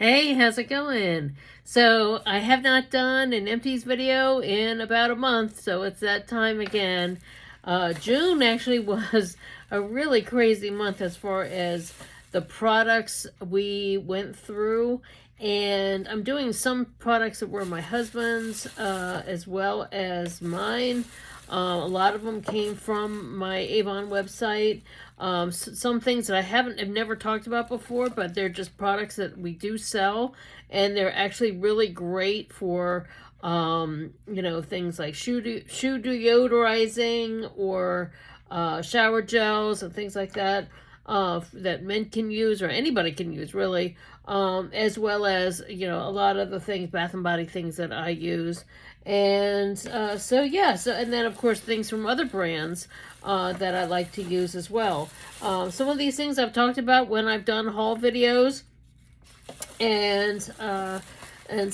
Hey, how's it going? So I have not done an Empties video in about a month, so it's that time again. June actually was a really crazy month as far as the products we went through. And I'm doing some products that were my husband's as well as mine. A lot of them came from my Avon website. Some things that have never talked about before, but they're just products that we do sell, and they're actually really great for, things like shoe deodorizing or shower gels and things like that. That men can use or anybody can use really, as well as a lot of the things, Bath and Body things that I use, and and then of course things from other brands that I like to use as well. Some of these things I've talked about when I've done haul videos, and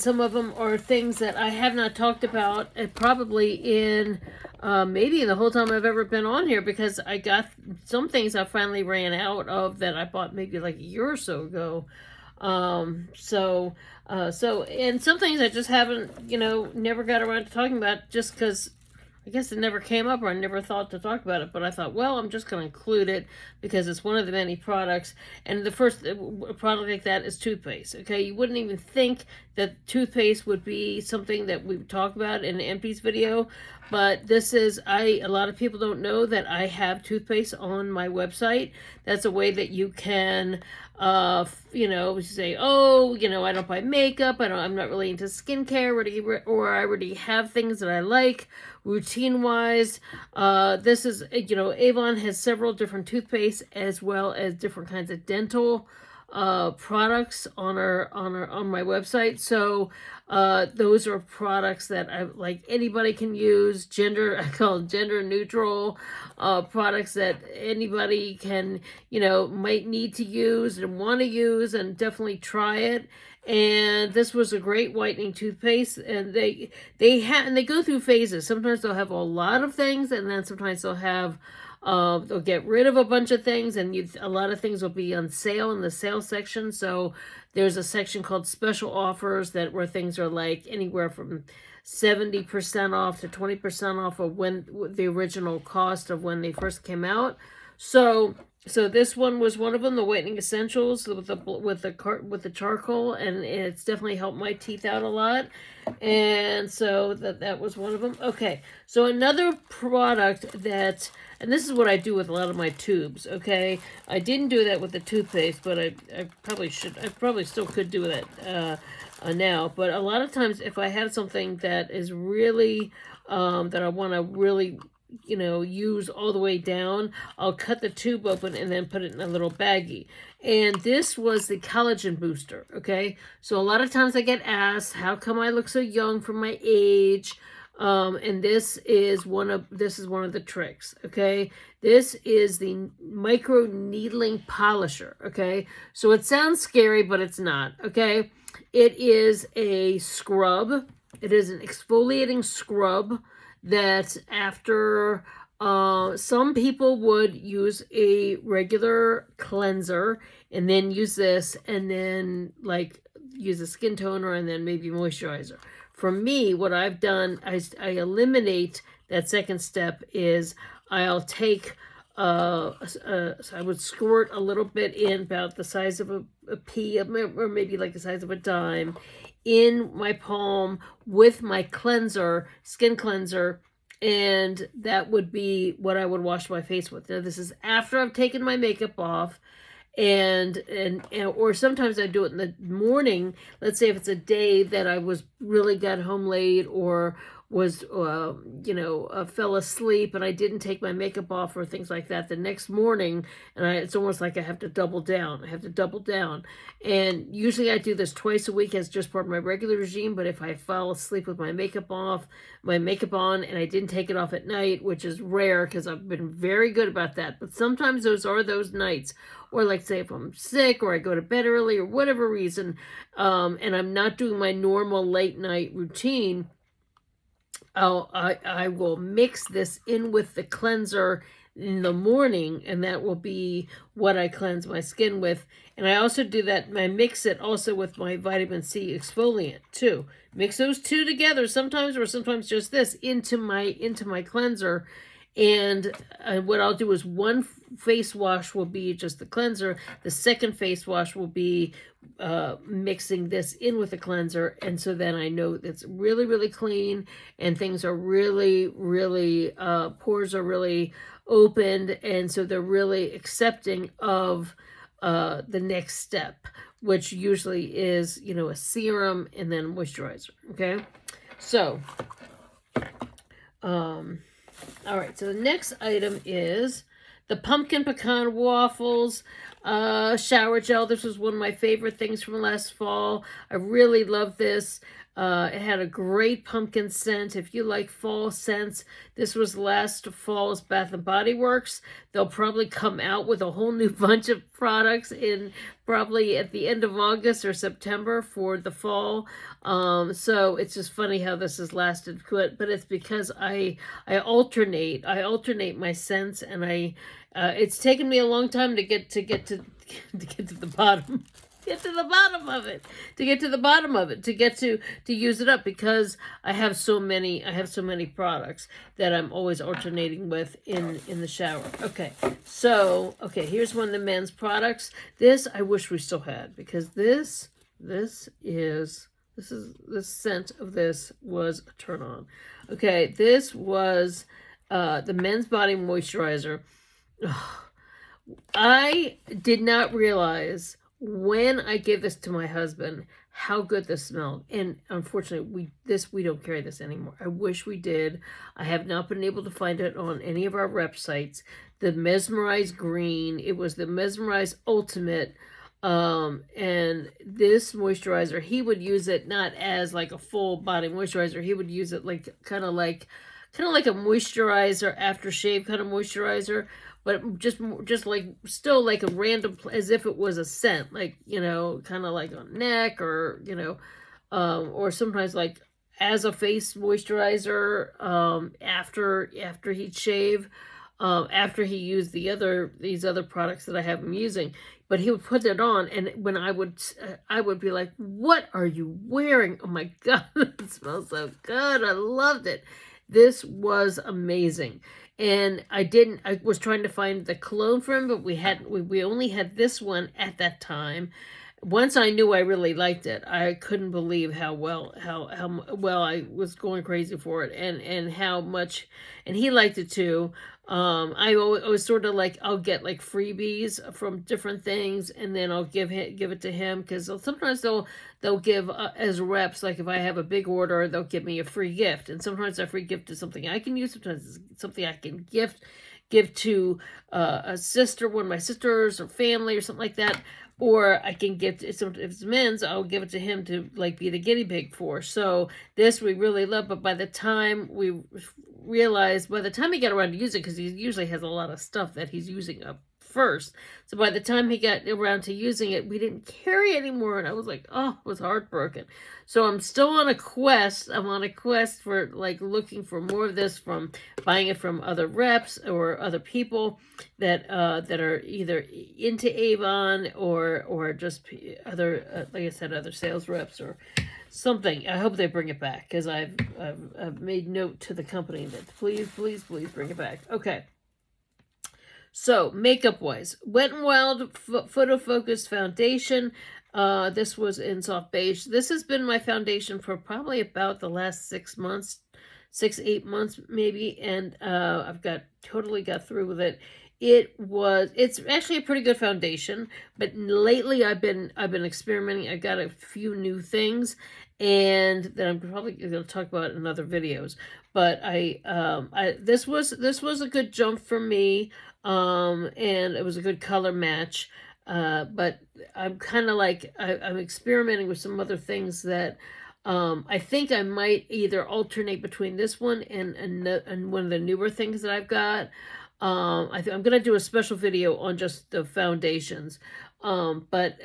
some of them are things that I have not talked about probably in maybe the whole time I've ever been on here, because I got some things I finally ran out of that I bought maybe like a year or so ago. And some things I just haven't, never got around to talking about, just because I guess it never came up or I never thought to talk about it, but I thought, well, I'm just going to include it because it's one of the many products. And the first product like that is toothpaste. Okay, you wouldn't even think that toothpaste would be something that we would talk about in an Empties video, but this is, a lot of people don't know that I have toothpaste on my website. That's a way that you can, say, oh, I don't buy makeup, I'm not really into skincare, or I already have things that I like routine-wise. This is, Avon has several different toothpastes as well as different kinds of dental products on my website. So those are products that I like anybody can use. I call them gender neutral products that anybody can, might need to use and want to use, and definitely try it. And this was a great whitening toothpaste, and they go through phases. Sometimes they'll have a lot of things, and then sometimes they'll get rid of a bunch of things, and a lot of things will be on sale in the sale section. So there's a section called special offers where things are like anywhere from 70% off to 20% off of when the original cost of when they first came out. So this one was one of them, the whitening essentials with the charcoal, and it's definitely helped my teeth out a lot. And so that was one of them. Okay, so another product and this is what I do with a lot of my tubes. Okay, I didn't do that with the toothpaste, but I probably should. I probably still could do that now. But a lot of times, if I have something that is really that I want to really use all the way down, I'll cut the tube open and then put it in a little baggie. And this was the collagen booster. Okay, so a lot of times I get asked, how come I look so young for my age? And this is one of the tricks. Okay, this is the micro needling polisher. Okay, so it sounds scary, but it's not. Okay, it is a scrub. It is an exfoliating scrub that after some people would use a regular cleanser and then use this, and then like use a skin toner and then maybe moisturizer. For me, what I've done, I eliminate that second step. Is I'll take so I would squirt a little bit in, about the size of a pea, or maybe like the size of a dime, in my palm with my skin cleanser, and that would be what I would wash my face with. Now, this is after I've taken my makeup off, and or sometimes I do it in the morning. Let's say if it's a day that I really got home late, or was fell asleep and I didn't take my makeup off or things like that, the next morning, and it's almost like I have to double down. And usually I do this twice a week as just part of my regular regime. But if I fall asleep with my makeup on, and I didn't take it off at night, which is rare because I've been very good about that, but sometimes those nights, or like say if I'm sick or I go to bed early or whatever reason, and I'm not doing my normal late night routine, I will mix this in with the cleanser in the morning, and that will be what I cleanse my skin with. And I also do that, I mix it also with my vitamin C exfoliant too. Mix those two together sometimes, or sometimes just this, into my cleanser. And what I'll do is one face wash will be just the cleanser. The second face wash will be mixing this in with the cleanser. And so then I know it's really, really clean, and things are really, really, pores are really opened. And so they're really accepting of the next step, which usually is, a serum and then moisturizer. Okay. So, all right, so the next item is the pumpkin pecan waffles shower gel. This was one of my favorite things from last fall. I really love this. It had a great pumpkin scent. If you like fall scents, this was last fall's Bath & Body Works. They'll probably come out with a whole new bunch of products in probably at the end of August or September for the fall. So it's just funny how this has lasted, but it's because I alternate my scents, and it's taken me a long time to get to the bottom. Get to the bottom of it, to get to use it up, because I have so many products that I'm always alternating with in the shower. Okay, so here's one of the men's products. This I wish we still had, because this scent of this was a turn on. Okay, this was the men's body moisturizer. I did not realize when I gave this to my husband how good this smelled. And unfortunately, we don't carry this anymore. I wish we did. I have not been able to find it on any of our rep sites. The Mesmerize Green, it was the Mesmerize Ultimate. And this moisturizer, he would use it not as like a full body moisturizer. He would use it like kind of like a moisturizer, aftershave kind of moisturizer, but just like still like a random, as if it was a scent, like, kind of like on neck, or or sometimes like as a face moisturizer after he'd shave, after he used these other products that I have him using. But he would put it on, and when I would be like, "What are you wearing? Oh my God, it smells so good! I loved it." This was amazing. And I was trying to find the cologne for him, but we only had this one at that time. Once I knew I really liked it, I couldn't believe how well I was going crazy for it, and how much, and he liked it too. I was sort of like, I'll get like freebies from different things, and then I'll give it to him, because sometimes they'll give as reps, like if I have a big order, they'll give me a free gift, and sometimes that free gift is something I can use, sometimes it's something I can give to a sister, one of my sisters, or family, or something like that. Or I can give, if it's men's, I'll give it to him to like be the guinea pig for. So this we really love, but by the time we realized, by the time he got around to use it, because he usually has a lot of stuff that he's using up first. So by the time he got around to using it, we didn't carry anymore, and I was like, oh, I was heartbroken. So I'm still on a quest. I'm on a quest for like looking for more of this, from buying it from other reps or other people that are either into Avon or just other like I said, other sales reps or something. I hope they bring it back, because I've made note to the company that please bring it back. Okay. So, makeup-wise, Wet n Wild Photo Focus Foundation. This was in soft beige. This has been my foundation for probably about the last 6 months, 8 months maybe, and I've totally got through with it. It's actually a pretty good foundation, but lately I've been experimenting. I got a few new things, and that I'm probably going to talk about in other videos. But this was a good jump for me. And it was a good color match, but I'm kind of like, I'm experimenting with some other things that I think I might either alternate between this one and one of the newer things that I've got. I'm going to do a special video on just the foundations, but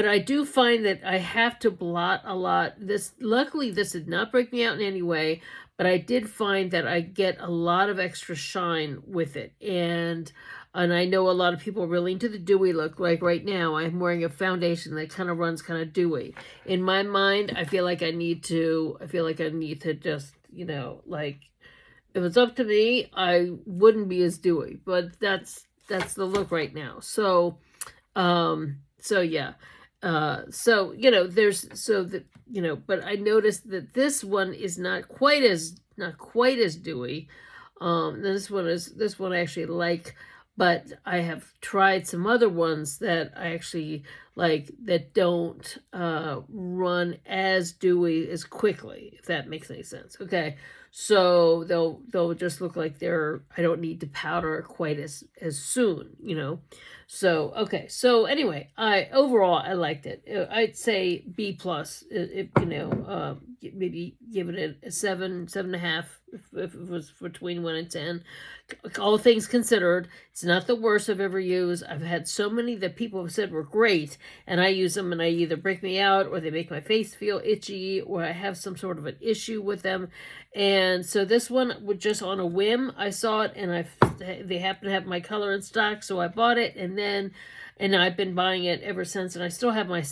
I do find that I have to blot a lot. Luckily, this did not break me out in any way, but I did find that I get a lot of extra shine with it. And And I know a lot of people are really into the dewy look. Like right now, I'm wearing a foundation that kind of runs kind of dewy. In my mind, I feel like I need to just, like, if it's up to me, I wouldn't be as dewy, but that's the look right now. So yeah. But I noticed that this one is not quite as dewy. This one I actually like, but I have tried some other ones that I actually like that don't run as dewy as quickly, if that makes any sense. Okay. So they'll just look like I don't need to powder quite as soon, So okay. So anyway, overall I liked it. I'd say B plus. Maybe give it a 7.5 if it was between 1 and 10. All things considered, it's not the worst I've ever used. I've had so many that people have said were great, and I use them and I either break me out or they make my face feel itchy or I have some sort of an issue with them. And so this one was just on a whim. I saw it and they happen to have my color in stock, so I bought it, and I've been buying it ever since, and I still have my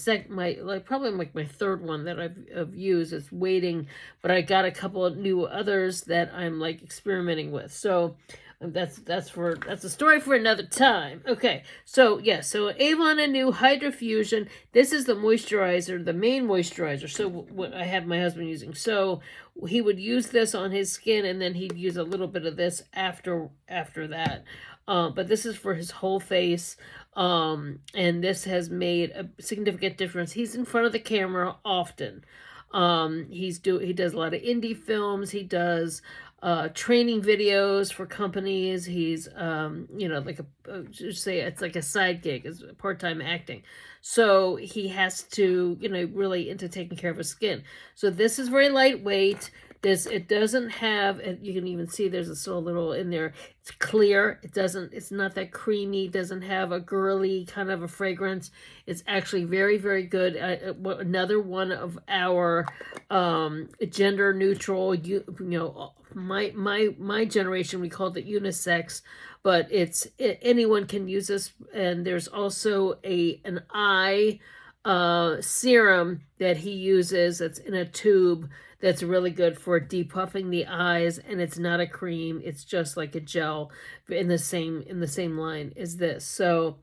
probably like my third one that I've used. It's waiting, but I got a couple of new others that I'm like experimenting with. So that's a story for another time. Okay, so yeah, so Avon Anew Hydrofusion. This is the moisturizer, the main moisturizer. So what I have my husband using. So he would use this on his skin, and then he'd use a little bit of this after that. But this is for his whole face. And this has made a significant difference. He's in front of the camera often. He does a lot of indie films. He does training videos for companies. He's like it's like a side gig, is part-time acting. So he has to really into taking care of his skin. So this is very lightweight. It doesn't have, you can even see there's still a little in there. It's clear. It's not that creamy. It doesn't have a girly kind of a fragrance. It's actually very, very good. Another one of our gender neutral, my generation, we called it unisex, but anyone can use this. And there's also an eye serum that he uses that's in a tube that's really good for depuffing the eyes, and it's not a cream, it's just like a gel in the same line as this. So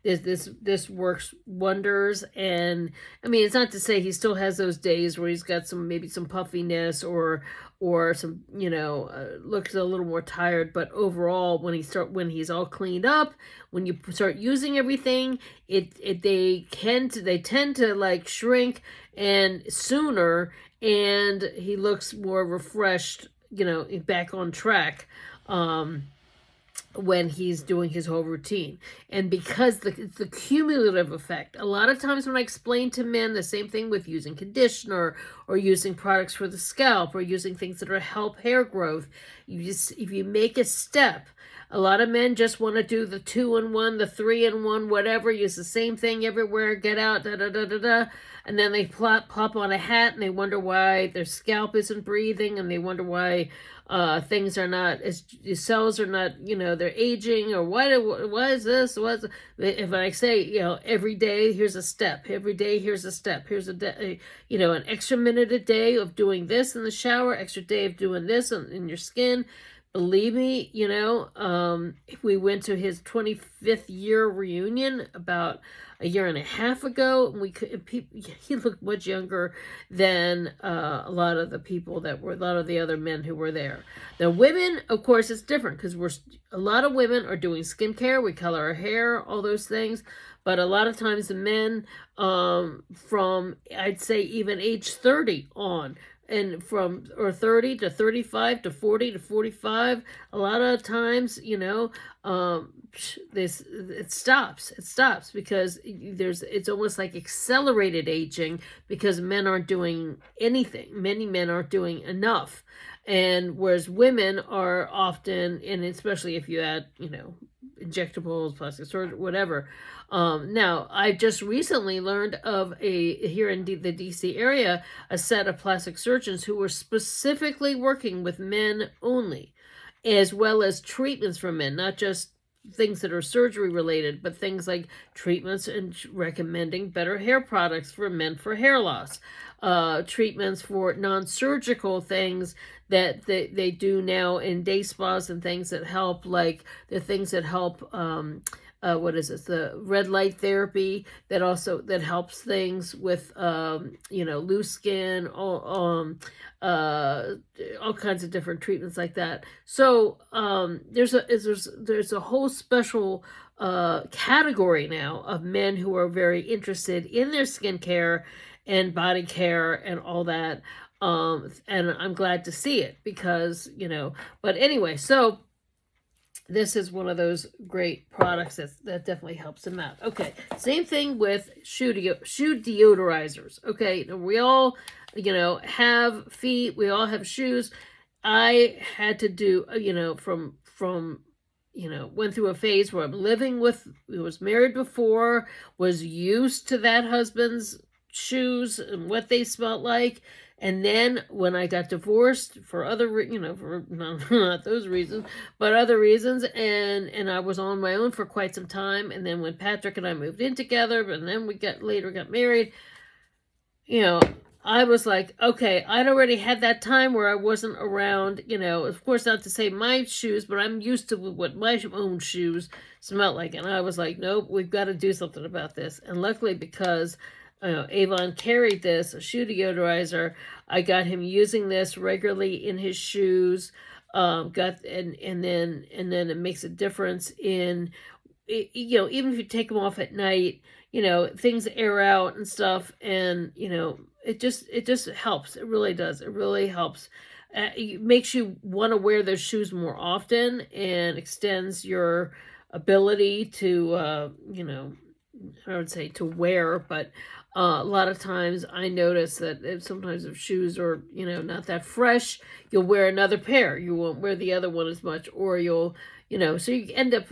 this works wonders. And I mean, it's not to say he still has those days where he's got maybe some puffiness or some looks a little more tired, but overall when he's all cleaned up, when you start using everything, they tend to like shrink and sooner, and he looks more refreshed, back on track when he's doing his whole routine. And because it's the cumulative effect. A lot of times when I explain to men the same thing with using conditioner or using products for the scalp or using things that help hair growth, if you make a step, a lot of men just want to do the 2-in-1, the 3-in-1, whatever, use the same thing everywhere, get out, and then they pop on a hat and they wonder why their scalp isn't breathing, and they wonder why things are not, cells are not, they're aging, or why is this, if I say, every day, here's a step, every day, here's a step, here's an extra minute a day of doing this in the shower, extra day of doing this in your skin. Believe me, if we went to his 25th year reunion about a year and a half ago, he looked much younger than a lot of the other men who were there. The women, of course, it's different because a lot of women are doing skincare. We color our hair, all those things. But a lot of times the men from, I'd say, even age 30 on, and from 30 to 35 to 40 to 45, a lot of times, it stops because it's almost like accelerated aging because men aren't doing anything. Many men aren't doing enough. And whereas women are often, and especially if you add, injectables, plastic surgery, whatever. Now, I just recently learned of here in the DC area, a set of plastic surgeons who were specifically working with men only, as well as treatments for men, not just things that are surgery related, but things like treatments and recommending better hair products for men for hair loss, treatments for non-surgical things that they do now in day spas and things that help, like the things that help what is it, the red light therapy that helps things with loose skin, all kinds of different treatments like that. So there's a whole special category now of men who are very interested in their skincare and body care and all that. And I'm glad to see it because, but anyway, so this is one of those great products that definitely helps them out. Okay, same thing with shoe deodorizers. Okay, we all, have feet. We all have shoes. I had to do, went through a phase where I'm living with, was married before, was used to that husband's shoes and what they smelled like. And then when I got divorced for other, for not those reasons, but other reasons, and I was on my own for quite some time. And then when Patrick and I moved in together, and then we got married, I was like, okay, I'd already had that time where I wasn't around, of course not to say my shoes, but I'm used to what my own shoes smell like. And I was like, nope, we've got to do something about this. And luckily, because Avon carried this, a shoe deodorizer, I got him using this regularly in his shoes. And then it makes a difference in, even if you take them off at night, things air out and stuff, and it just helps. It really does. It really helps. It makes you want to wear those shoes more often and extends your ability to, I would say to wear, but a lot of times I notice that if shoes are, not that fresh, you'll wear another pair. You won't wear the other one as much, or you'll, so you end up,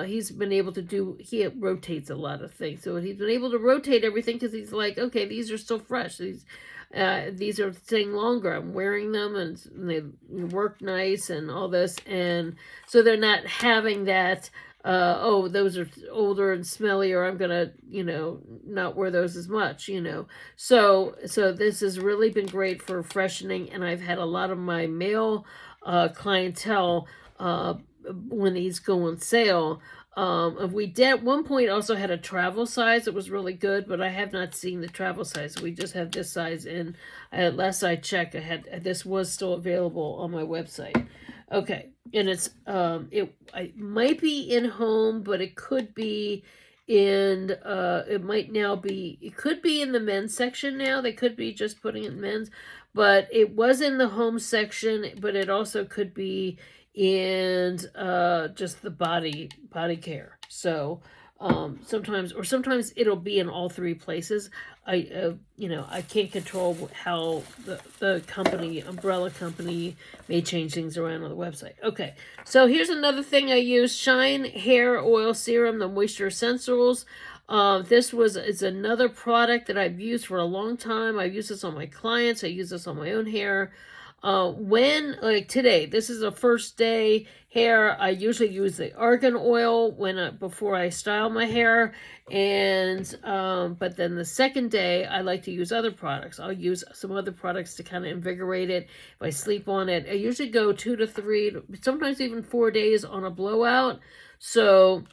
he's been able to he rotates a lot of things. So he's been able to rotate everything because he's like, okay, these are still fresh. These are staying longer. I'm wearing them and they work nice and all this. And so they're not having that, those are older and smelly, or I'm gonna, not wear those as much, So this has really been great for freshening, and I've had a lot of my male clientele when these go on sale. We did at one point also had a travel size. It was really good, but I have not seen the travel size. We just have this size, and last I checked, this was still available on my website. Okay, and it might be in home, but it could be in, it could be in the men's section now. They could be just putting it in men's, but it was in the home section, but it also could be in just the body care. So sometimes it'll be in all three places. I can't control how the umbrella company may change things around on the website. Okay, so here's another thing I use: Shine Hair Oil Serum, the Moisture Essentials. This is another product that I've used for a long time. I've used this on my clients. I use this on my own hair. Like today, this is a first day hair. I usually use the argan oil before I style my hair, and but then the second day I like to use other products. I'll use some other products to kind of invigorate it. If I sleep on it, I usually go 2 to 3, sometimes even 4 days on a blowout. So,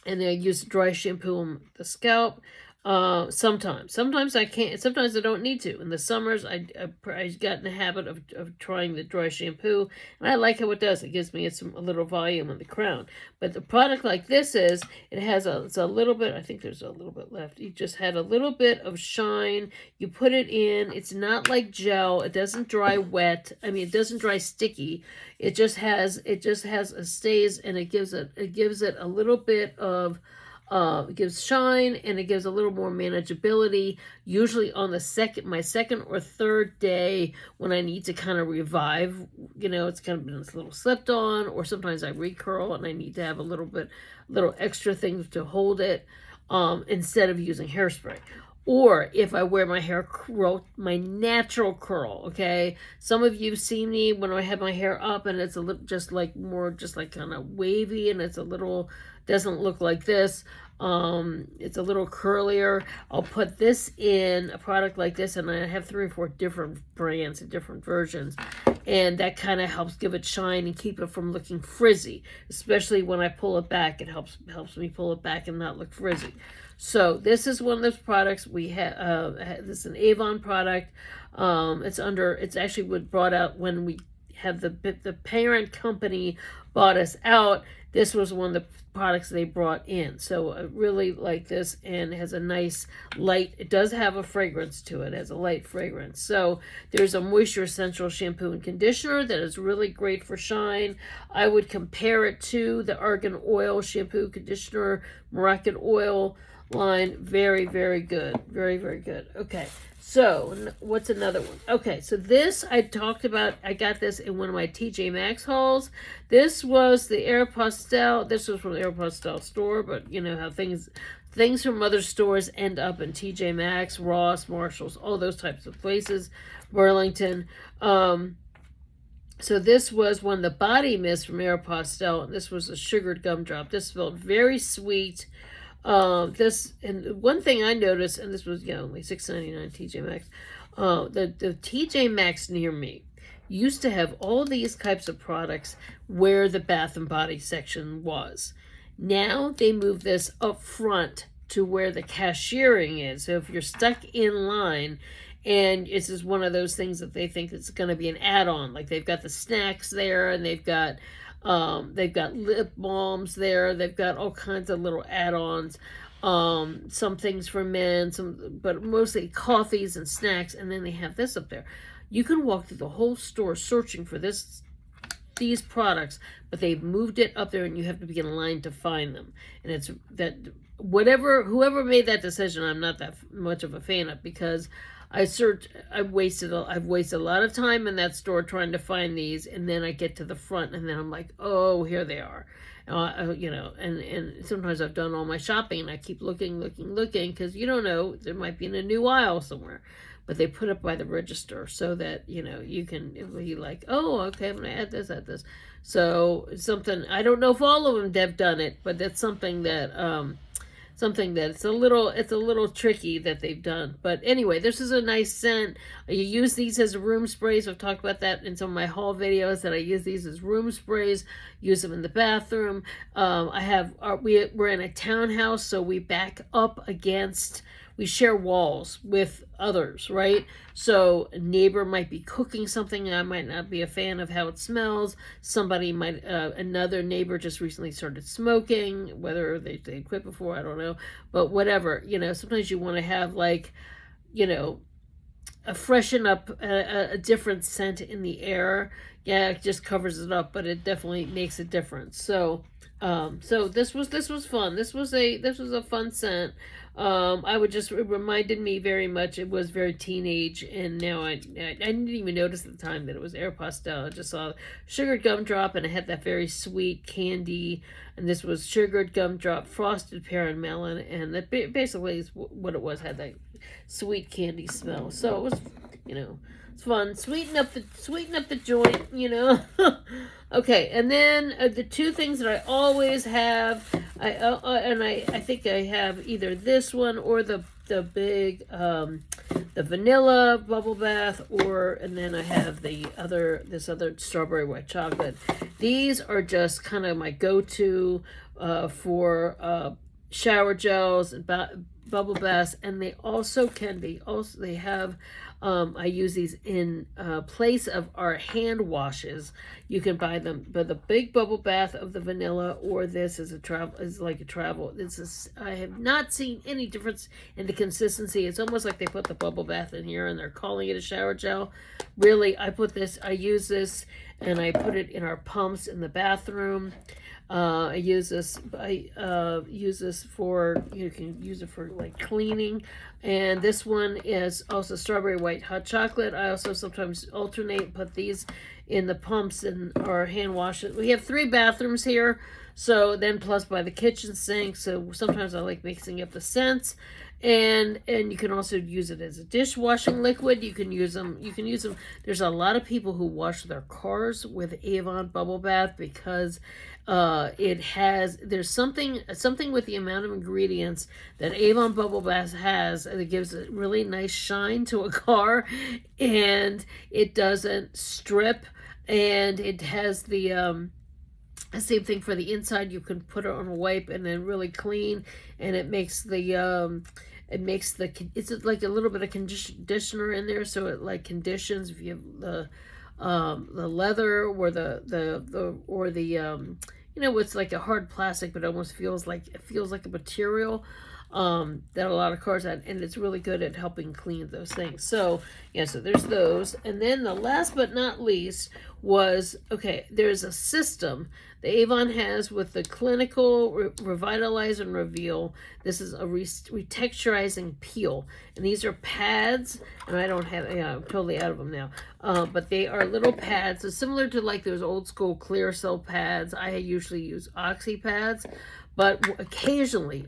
and then I use dry shampoo on the scalp. Sometimes I can't, sometimes I don't need to. In the summers, I got in the habit of trying the dry shampoo, and I like how it does. It gives me a little volume on the crown. But the product like this it's a little bit, I think there's a little bit left. You just had a little bit of shine. You put it in. It's not like gel. It doesn't dry wet. I mean, it doesn't dry sticky. It just has a stays, and it gives it a little bit of, it gives shine, and it gives a little more manageability, usually on my second or third day when I need to kind of revive. It's kind of been a little slipped on, or sometimes I recurl and I need to have a little extra thing to hold it, instead of using hairspray. or if I wear my hair curl, my natural curl, okay? Some of you see me when I have my hair up and it's a little just like more just like kind of wavy and it's a little, doesn't look like this. It's a little curlier. I'll put this in a product like this, and I have 3 or 4 different brands and different versions, and that kind of helps give it shine and keep it from looking frizzy, especially when I pull it back. It helps me pull it back and not look frizzy. So this is one of those products we have. This is an Avon product. It's actually was brought out when we have the parent company bought us out. This was one of the products they brought in. So I really like this, and it has a nice light. It does have a fragrance to it. It has a light fragrance. So there's a moisture essential shampoo and conditioner that is really great for shine. I would compare it to the Argan Oil shampoo, conditioner, Moroccan oil line. Very, very good. Very, very good. Okay. So, what's another one? Okay, so this I talked about. I got this in one of my TJ Maxx hauls. This was the Aeropostale. This was from the Aeropostale store, but you know how things from other stores end up in TJ Maxx, Ross, Marshalls, all those types of places, Burlington. So this was one of the body mist from Aeropostale, and this was a sugared gumdrop. This felt very sweet. This, and one thing I noticed, and this was, only $6.99 TJ Maxx, the TJ Maxx near me used to have all these types of products where the Bath and Body section was. Now they move this up front to where the cashiering is. So if you're stuck in line, and this is one of those things that they think it's going to be an add-on, like they've got the snacks there, and they've got lip balms there. They've got all kinds of little add-ons. Some things for men, but mostly coffees and snacks. And then they have this up there. You can walk through the whole store searching for these products, but they've moved it up there, and you have to be in line to find them. And it's that whoever made that decision, I'm not that much of a fan of, because I've wasted a lot of time in that store trying to find these, and then I get to the front, and then I'm like, oh, here they are. And sometimes I've done all my shopping, and I keep looking, because you don't know, there might be in a new aisle somewhere. But they put it by the register so that, you can be like, oh, okay, I'm going to add this. So something, I don't know if all of them have done it, but that's something that it's a little tricky that they've done. But anyway, this is a nice scent. You use these as room sprays. I've talked about that in some of my haul videos, that I use these as room sprays, use them in the bathroom. We're in a townhouse, so we back up against, we share walls with others, right? So a neighbor might be cooking something, and I might not be a fan of how it smells. Somebody might, another neighbor just recently started smoking, whether they quit before, I don't know. But whatever, sometimes you want to have a freshen up, a different scent in the air. Yeah, it just covers it up, but it definitely makes a difference. So this was fun. This was a fun scent. It reminded me very much. It was very teenage, and now I didn't even notice at the time that it was Aeropostale. I just saw sugared gumdrop, and it had that very sweet candy. And this was sugared gumdrop, frosted pear and melon, and that basically is what it was. Had that sweet candy smell. So it was, it's fun. Sweeten up the joint, Okay, and then the 2 things that I always have, I think I have either this one or the big the vanilla bubble bath, and then I have this other strawberry white chocolate. These are just kind of my go-to for shower gels and bubble baths, and they have I use these in place of our hand washes. You can buy them, but the big bubble bath of the vanilla, or this is like a travel. I have not seen any difference in the consistency. It's almost like they put the bubble bath in here and they're calling it a shower gel. Really, I use this, and I put it in our pumps in the bathroom. I use this for, you can use it for like cleaning. And this one is also strawberry white hot chocolate. I also sometimes alternate, put these in the pumps and our hand washes. We have 3 bathrooms here, so then plus by the kitchen sink. So sometimes I like mixing up the scents. And you can also use it as a dishwashing liquid. You can use them. There's a lot of people who wash their cars with Avon bubble bath because there's something with the amount of ingredients that Avon bubble bath has, and it gives a really nice shine to a car, and it doesn't strip, and it has the same thing for the inside. You can put it on a wipe and then really clean, and it makes it's like a little bit of conditioner in there, so it like conditions if you have the leather or the it's like a hard plastic, but it almost feels like a material that a lot of cars have, and it's really good at helping clean those things. So yeah, so there's those. And then the last but not least was, there's a system the Avon has with the Clinical Revitalize and Reveal. This is a retexturizing peel, and these are pads, and I don't have, I'm totally out of them now, but they are little pads. So similar to like those old school clear cell pads, I usually use Oxy pads, but occasionally,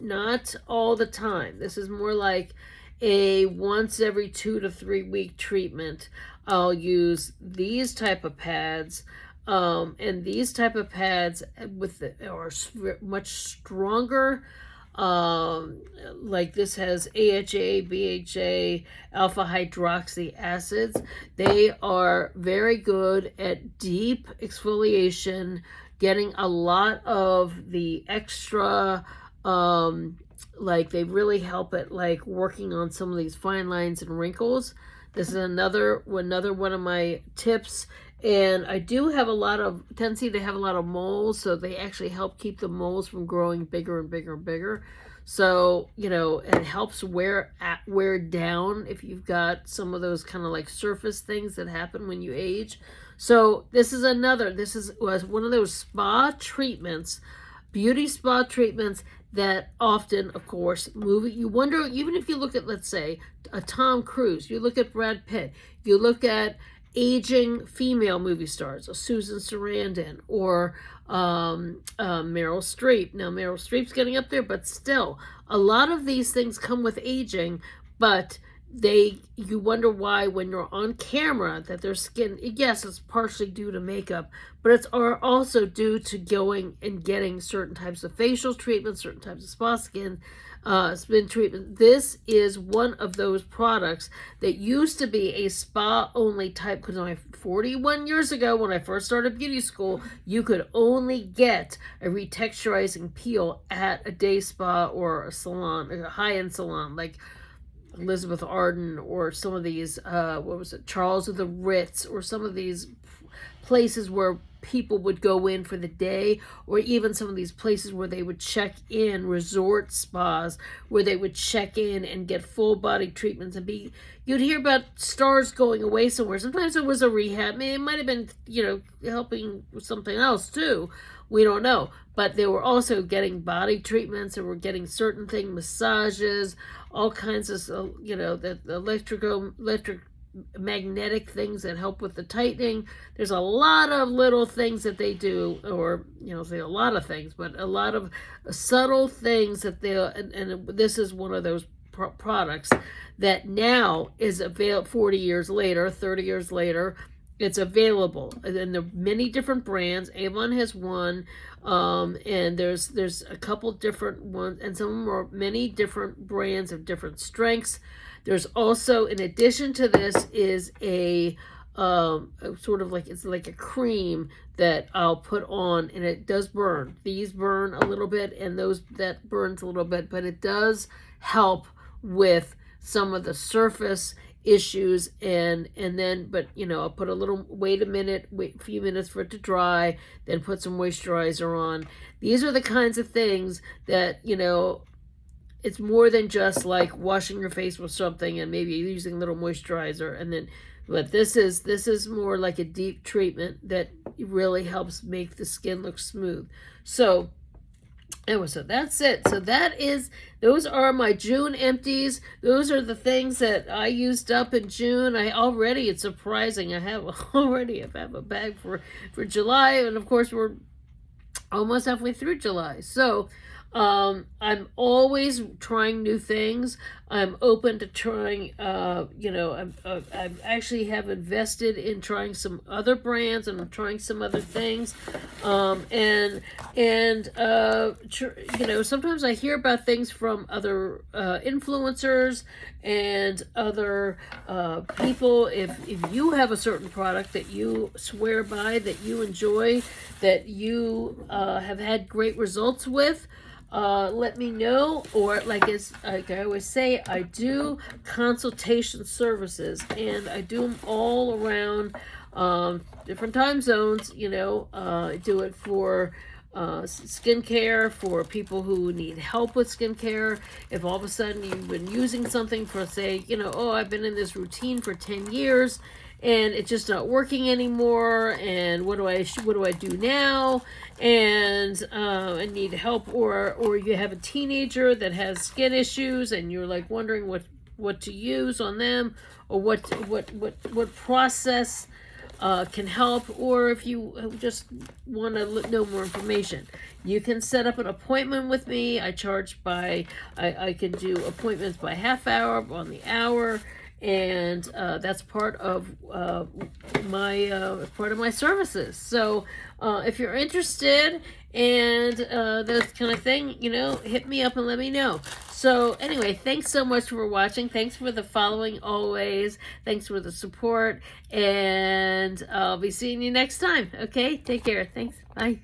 not all the time. This is more like a once every 2 to 3 week treatment. I'll use these type of pads, and these type of pads are much stronger. Like this has AHA, BHA, alpha hydroxy acids. They are very good at deep exfoliation, getting a lot of the extra, like they really help at like working on some of these fine lines and wrinkles. This is another one of my tips. And I do have a tendency to have a lot of moles, so they actually help keep the moles from growing bigger and bigger and bigger. So, it helps wear down if you've got some of those kind of like surface things that happen when you age. So this was one of those spa treatments, beauty spa treatments that often, of course, you wonder, even if you look at, let's say, a Tom Cruise, you look at Brad Pitt, you look at aging female movie stars, a Susan Sarandon, or Meryl Streep. Now, Meryl Streep's getting up there, but still, a lot of these things come with aging, but you wonder why when you're on camera that their skin, yes, it's partially due to makeup, but it's also due to going and getting certain types of facial treatments, certain types of spa spin treatment. This is one of those products that used to be a spa only type, because 41 years ago when I first started beauty school, you could only get a retexturizing peel at a day spa or a salon, a high-end salon like Elizabeth Arden, or some of these, Charles of the Ritz, or some of these places where people would go in for the day, or even some of these places where they would check in, resort spas, where they would check in and get full body treatments you'd hear about stars going away somewhere. Sometimes it was a rehab. It might have been, helping with something else too. We don't know. But they were also getting body treatments, and were getting certain things, massages, all kinds of, the electromagnetic things that help with the tightening. There's a lot of little things that they do, or, say a lot of things, but a lot of subtle things that and this is one of those products that now is available 40 years later, 30 years later. It's available, and there are many different brands. Avon has one, and there's a couple different ones, and some of them are many different brands of different strengths. There's also, in addition to this, is a sort of like, it's like a cream that I'll put on, and it does burn. These burn a little bit, and that burns a little bit, but it does help with some of the surface issues, and then, but I'll put wait a few minutes for it to dry, then put some moisturizer on. These are the kinds of things that, it's more than just like washing your face with something and maybe using a little moisturizer, but this is more like a deep treatment that really helps make the skin look smooth. So Anyway, so that's it. So those are my June empties. Those are the things that I used up in June. It's surprising, I have a bag for July, and of course we're almost halfway through July. So I'm always trying new things. I'm open to trying, I actually have invested in trying some other brands, and I'm trying some other things. Sometimes I hear about things from other influencers and other people. If you have a certain product that you swear by, that you enjoy, that you have had great results with, let me know. Or like I always say, I do consultation services, and I do them all around different time zones. I do it for skincare, for people who need help with skincare. If all of a sudden you've been using something for, say, I've been in this routine for 10 years and it's just not working anymore, and what do I do now, and I need help. Or you have a teenager that has skin issues and you're like wondering what to use on them, or what process can help. Or if you just want to know more information, you can set up an appointment with me. I charge I can do appointments by half hour, on the hour, and that's part of my services. So if you're interested and that kind of thing, hit me up and let me know. So anyway, thanks so much for watching. Thanks for the following always. Thanks for the support, and I'll be seeing you next time. Okay, take care. Thanks. Bye.